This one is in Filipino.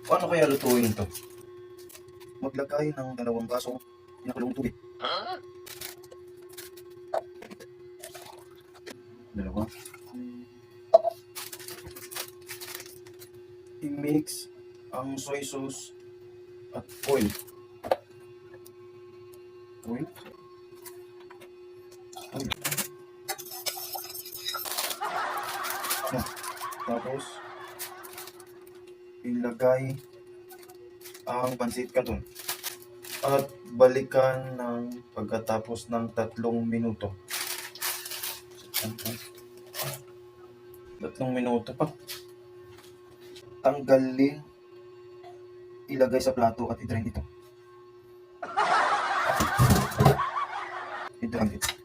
Paano kaya lutuin ito? Maglagay ng 2 basong pinakulong tubig. Dalawa. I-mix ang soy sauce at oil. Oil. Tapos, ilagay ang pansit canton at balikan ng pagkatapos ng 3 minuto. 3 minuto pa. Tanggalin, ilagay sa plato at i-drain ito. I-drain ito.